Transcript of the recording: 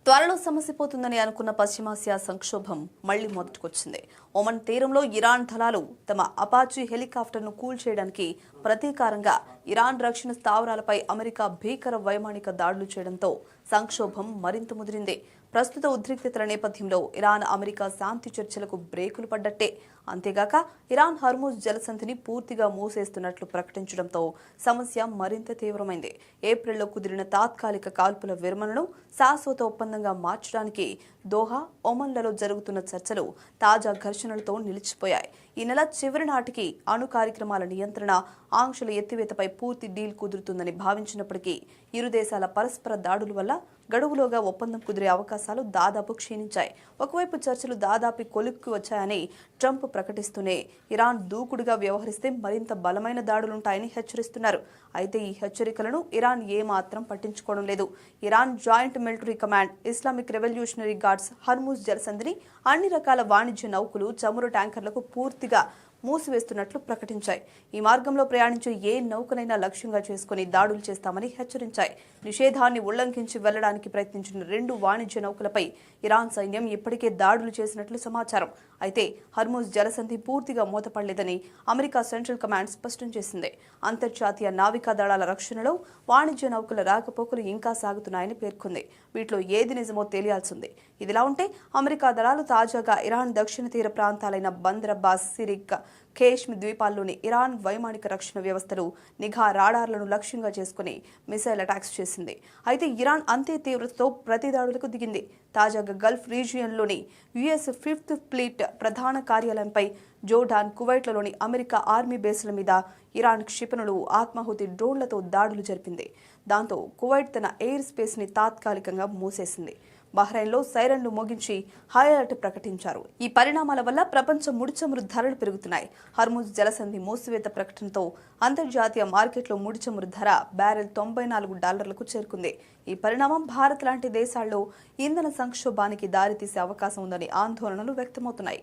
త్వరలో సమసిపోతుందని అనుకున్న పశ్చిమాసియా సంక్షోభం మళ్లీ మొదటికొచ్చింది. ఒమన్ తీరంలో ఇరాన్ దళాలు తమ అపాచీ హెలికాప్టర్ను కూల్చేయడానికి ప్రతీకారంగా ఇరాన్ రక్షణ స్థావరాలపై అమెరికా భీకర వైమానిక దాడులు చేయడంతో సంక్షోభం మరింత ముదిరింది. ప్రస్తుత ఉద్రిక్తతల నేపథ్యంలో ఇరాన్ అమెరికా శాంతి చర్చలకు బ్రేకులు పడ్డట్టే. అంతేగాక ఇరాన్ హర్ముజ్ జలసంధిని పూర్తిగా మూసేస్తున్నట్లు ప్రకటించడంతో సమస్య మరింత తీవ్రమైంది. ఏప్రిల్లో కుదిరిన తాత్కాలిక కాల్పుల విరమణను శాశ్వత ఒప్పందంగా మార్చడానికి దోహా, ఒమన్లలో జరుగుతున్న చర్చలు తాజా ఘర్షణలతో నిలిచిపోయాయి. ఈ నెల చివరి నాటికి అణు కార్యక్రమాల నియంత్రణ, ఆంక్షల ఎత్తివేతపై పూర్తి డీల్ కుదురుతుందని భావించినప్పటికీ ఇరు దేశాల పరస్పర దాడుల వల్ల గడువులోగా ఒప్పందం కుదిరే అవకాశాలు దాదాపు క్షీణించాయి. ఒకవైపు చర్చలు దాదాపు కొలిక్కి వచ్చాయని ట్రంప్ ప్రకటిస్తూనే ఇరాన్ దూకుడుగా వ్యవహరిస్తే మరింత బలమైన దాడులుంటాయని హెచ్చరిస్తున్నారు. అయితే ఈ హెచ్చరికలను ఇరాన్ ఏమాత్రం పట్టించుకోవడం లేదు. Iran joint military command, Islamic revolutionary guards Hormuz జలసంధిని అన్ని రకాల వాణిజ్య నౌకలు, చమురు ట్యాంకర్లకు పూర్తిగా మూసివేస్తున్నట్లు ప్రకటించాయి. ఈ మార్గంలో ప్రయాణించే ఏ నౌకనైనా లక్ష్యంగా చేసుకుని దాడులు చేస్తామని హెచ్చరించాయి. నిషేధాన్ని ఉల్లంఘించి వెళ్లడానికి ప్రయత్నించిన 2 వాణిజ్య నౌకలపై ఇరాన్ సైన్యం ఇప్పటికే దాడులు చేసినట్లు సమాచారం. అయితే హర్ముజ్ జలసంధి పూర్తిగా మూతపడలేదని అమెరికా సెంట్రల్ కమాండ్ స్పష్టం చేసింది. అంతర్జాతీయ నావికా దళాల రక్షణలో వాణిజ్య నౌకల రాకపోకలు ఇంకా సాగుతున్నాయని పేర్కొంది. వీటిలో ఏది నిజమో తేలియాల్సింది. ఇదిలా ఉంటే అమెరికా దళాలు తాజాగా ఇరాన్ దక్షిణ తీర ప్రాంతాలైన బందర్ అబ్బాస్, సిరిక్, ఖేష్మ్ ద్వీపాల్లోని ఇరాన్ వైమానిక రక్షణ వ్యవస్థలు, నిఘా రాడార్లను లక్ష్యంగా చేసుకుని మిసైల్ అటాక్స్ చేసింది. అయితే ఇరాన్ అంతే తీవ్రతతో ప్రతి దాడులకు దిగింది. తాజాగా గల్ఫ్ రీజియన్లోని యుఎస్ 5th ఫ్లీట్ ప్రధాన కార్యాలయంపై, జోర్డాన్, కువైట్లలోని అమెరికా ఆర్మీ బేస్ల మీద ఇరాన్ క్షిపణులు, ఆత్మాహుతి డ్రోన్లతో దాడులు జరిపింది. దాంతో కువైట్ తన ఎయిర్ స్పేస్ ని తాత్కాలికంగా మూసేసింది. బహ్రెయిన్లో సైరన్లు మోగించి హై అలర్ట్ ప్రకటించారు. ఈ పరిణామాల వల్ల ప్రపంచ ముడిచమురు ధరలు పెరుగుతున్నాయి. హర్ముజ్ జలసంధి మూసివేత ప్రకటనతో అంతర్జాతీయ మార్కెట్లో ముడిచమురు ధర బ్యారెల్ $94కు చేరుకుంది. ఈ పరిణామం భారత్ లాంటి దేశాల్లో ఇంధన సంక్షోభానికి దారితీసే అవకాశం ఉందని ఆందోళనలు వ్యక్తమవుతున్నాయి.